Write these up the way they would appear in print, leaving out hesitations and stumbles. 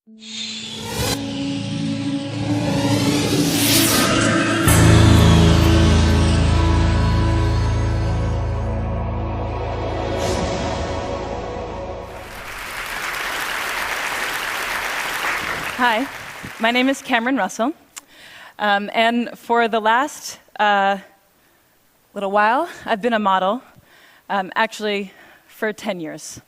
Hi, my name is Cameron Russell, and for the last little while, I've been a model, actually for 10 years.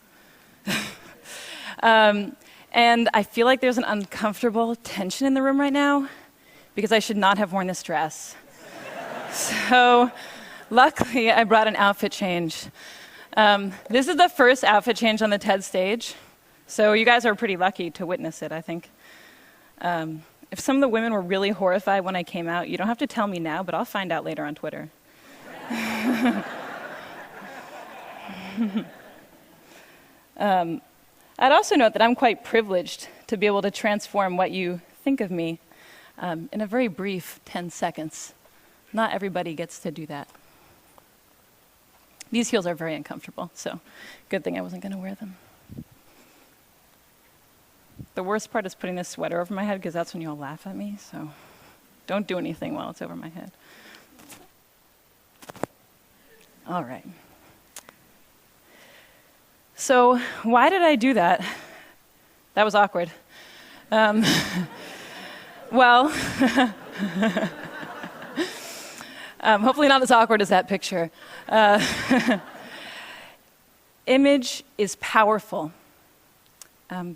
And I feel like there's an uncomfortable tension in the room right now because I should not have worn this dress. So luckily, I brought an outfit change. This is the first outfit change on the TED stage, so you guys are pretty lucky to witness it, I think. If some of the women were really horrified when I came out, you don't have to tell me now, but I'll find out later on Twitter. I'd also note that I'm quite privileged to be able to transform what you think of me in a very brief 10 seconds. Not everybody gets to do that. These heels are very uncomfortable, so good thing I wasn't going to wear them. The worst part is putting this sweater over my head because that's when you all laugh at me, so don't do anything while it's over my head. All right. So why did I do that? That was awkward. Well, hopefully not as awkward as that picture. Image is powerful,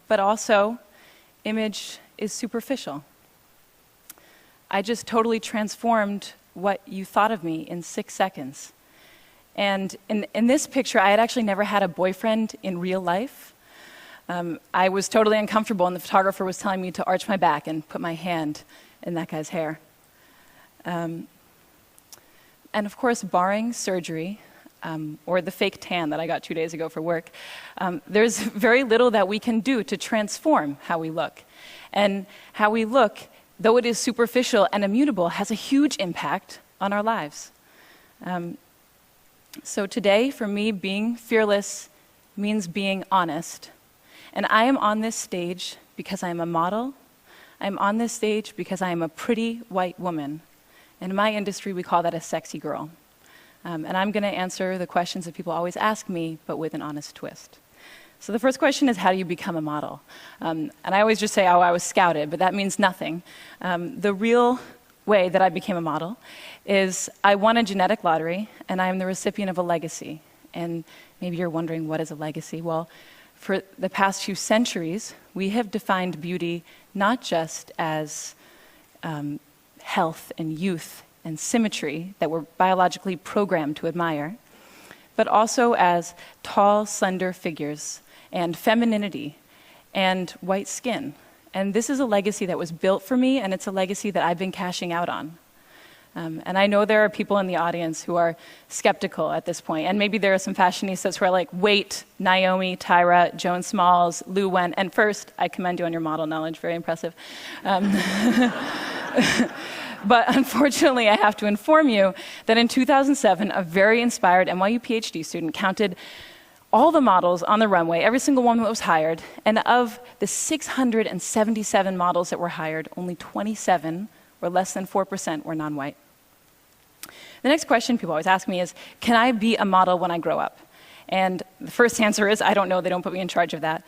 but also image is superficial. I just totally transformed what you thought of me in 6 seconds. And in this picture, I had actually never had a boyfriend in real life. I was totally uncomfortable, and the photographer was telling me to arch my back and put my hand in that guy's hair. And of course, barring surgery, or the fake tan that I got 2 days ago for work, there's very little that we can do to transform how we look. And how we look, though it is superficial and immutable, has a huge impact on our lives. So today, for me, being fearless means being honest. And I am on this stage because I am a model. I'm on this stage because I am a pretty white woman. In my industry, we call that a sexy girl. And I'm going to answer the questions that people always ask me, but with an honest twist. So the first question is, how do you become a model? And I always just say, oh, I was scouted, but that means nothing. The real way that I became a model is I won a genetic lottery, and I am the recipient of a legacy. And maybe you're wondering, what is a legacy? Well, for the past few centuries, we have defined beauty not just as health and youth and symmetry that we're biologically programmed to admire, but also as tall, slender figures and femininity and white skin. And this is a legacy that was built for me, and it's a legacy that I've been cashing out on. And I know there are people in the audience who are skeptical at this point, and maybe there are some fashionistas who are like, wait, Naomi, Tyra, Joan Smalls, Lu Wen, and first, I commend you on your model knowledge, very impressive. But unfortunately, I have to inform you that in 2007, a very inspired NYU PhD student counted all the models on the runway, every single one that was hired, and of the 677 models that were hired, only 27, or less than 4%, were non-white. The next question people always ask me is, can I be a model when I grow up? And the first answer is, I don't know, they don't put me in charge of that.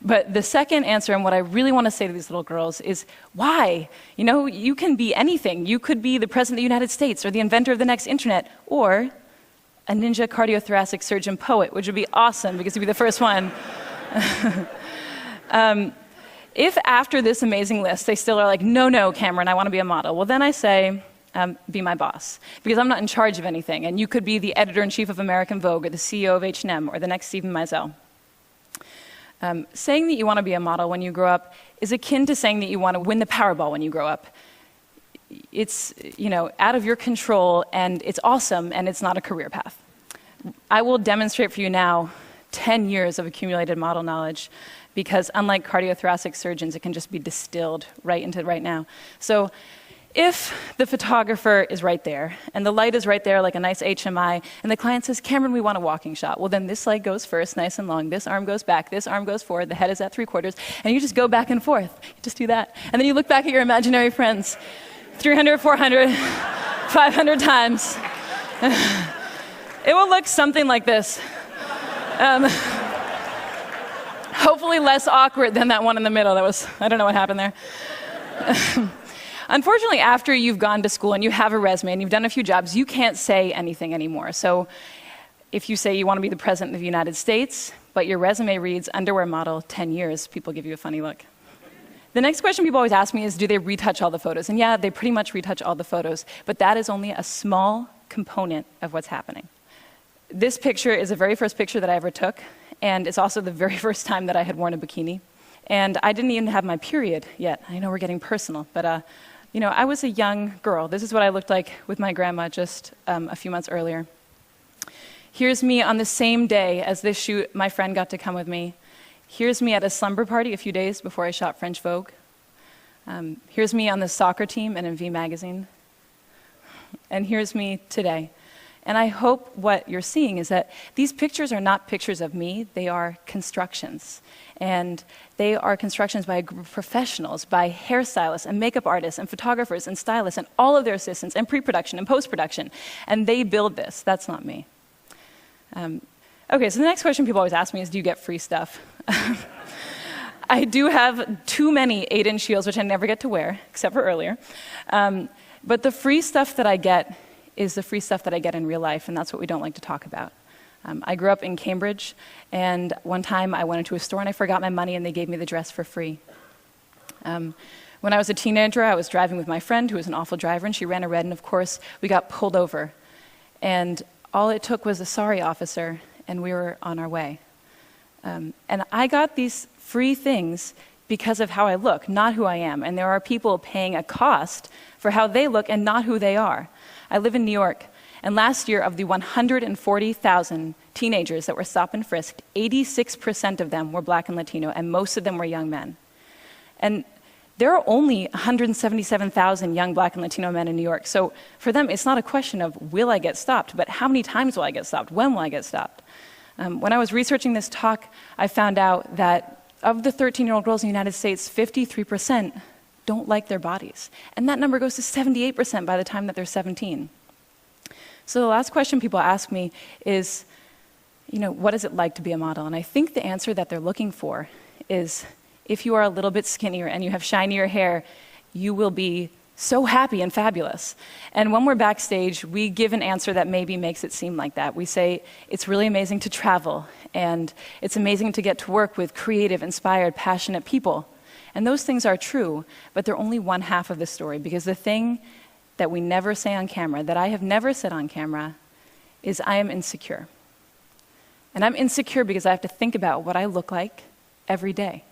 But the second answer, and what I really want to say to these little girls, is why? You know, you can be anything. You could be the President of the United States, or the inventor of the next internet, or a ninja cardiothoracic surgeon poet, which would be awesome, because you'd be the first one. If after this amazing list, they still are like, no, Cameron, I want to be a model, well, then I say, be my boss, because I'm not in charge of anything, and you could be the editor-in-chief of American Vogue, or the CEO of H&M, or the next Stephen Meisel. Saying that you want to be a model when you grow up is akin to saying that you want to win the Powerball when you grow up. It's, you know, out of your control, and it's awesome, and it's not a career path. I will demonstrate for you now 10 years of accumulated model knowledge, because unlike cardiothoracic surgeons, it can just be distilled right into right now. So If the photographer is right there, and the light is right there like a nice HMI, and the client says, Cameron, we want a walking shot. Well, then this leg goes first, nice and long. This arm goes back, this arm goes forward, the head is at 3/4, and you just go back and forth. You just do that. And then you look back at your imaginary friends 300, 400, 500 times. It will look something like this. Hopefully less awkward than that one in the middle. I don't know what happened there. Unfortunately, after you've gone to school and you have a resume and you've done a few jobs, you can't say anything anymore. So if you say you want to be the president of the United States, but your resume reads underwear model 10 years, people give you a funny look. The next question people always ask me is, do they retouch all the photos? And yeah, they pretty much retouch all the photos, but that is only a small component of what's happening. This picture is the very first picture that I ever took, and it's also the very first time that I had worn a bikini. And I didn't even have my period yet. I know we're getting personal, but I was a young girl. This is what I looked like with my grandma just a few months earlier. Here's me on the same day as this shoot. My friend got to come with me. Here's me at a slumber party a few days before I shot French Vogue. Here's me on the soccer team and in V Magazine. And here's me today. And I hope what you're seeing is that these pictures are not pictures of me, they are constructions. And they are constructions by a group of professionals, by hairstylists and makeup artists and photographers and stylists and all of their assistants and pre-production and post-production. And they build this, that's not me. Okay, so the next question people always ask me is, do you get free stuff? I do have too many 8-inch heels, which I never get to wear, except for earlier. But the free stuff that I get is the free stuff that I get in real life, and that's what we don't like to talk about. I grew up in Cambridge, and one time I went into a store and I forgot my money and they gave me the dress for free. When I was a teenager, I was driving with my friend who was an awful driver, and she ran a red, and of course, we got pulled over. And all it took was a sorry officer, and we were on our way. And I got these free things because of how I look, not who I am. And there are people paying a cost for how they look and not who they are. I live in New York, and last year, of the 140,000 teenagers that were stopped and frisked, 86% of them were Black and Latino, and most of them were young men. And there are only 177,000 young Black and Latino men in New York, so for them, it's not a question of will I get stopped, but how many times will I get stopped? When will I get stopped? When I was researching this talk, I found out that of the 13-year-old girls in the United States, 53% don't like their bodies. And that number goes to 78% by the time that they're 17. So the last question people ask me is, what is it like to be a model? And I think the answer that they're looking for is, if you are a little bit skinnier and you have shinier hair, you will be so happy and fabulous. And when we're backstage, we give an answer that maybe makes it seem like that. We say, it's really amazing to travel, and it's amazing to get to work with creative, inspired, passionate people. And those things are true, but they're only one half of the story, because the thing that we never say on camera, that I have never said on camera, is I am insecure. And I'm insecure because I have to think about what I look like every day.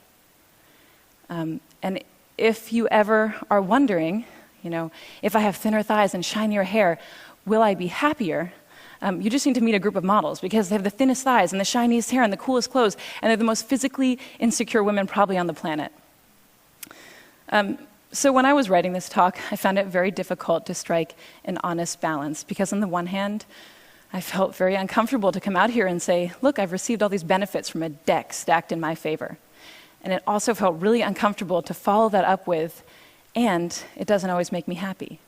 And if you ever are wondering, if I have thinner thighs and shinier hair, will I be happier? You just need to meet a group of models, because they have the thinnest thighs and the shiniest hair and the coolest clothes, and they're the most physically insecure women probably on the planet. So when I was writing this talk, I found it very difficult to strike an honest balance, because on the one hand, I felt very uncomfortable to come out here and say, look, I've received all these benefits from a deck stacked in my favor. And it also felt really uncomfortable to follow that up with, and it doesn't always make me happy.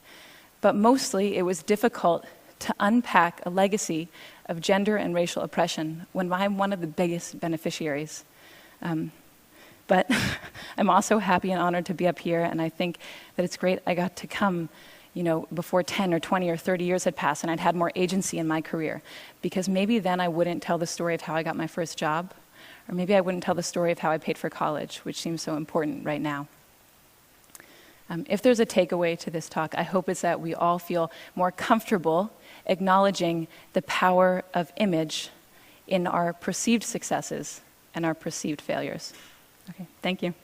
But mostly, it was difficult to unpack a legacy of gender and racial oppression when I'm one of the biggest beneficiaries. But I'm also happy and honored to be up here, and I think that it's great I got to come, before 10 or 20 or 30 years had passed and I'd had more agency in my career. Because maybe then I wouldn't tell the story of how I got my first job, or maybe I wouldn't tell the story of how I paid for college, which seems so important right now. If there's a takeaway to this talk, I hope it's that we all feel more comfortable acknowledging the power of image in our perceived successes and our perceived failures. Okay, thank you.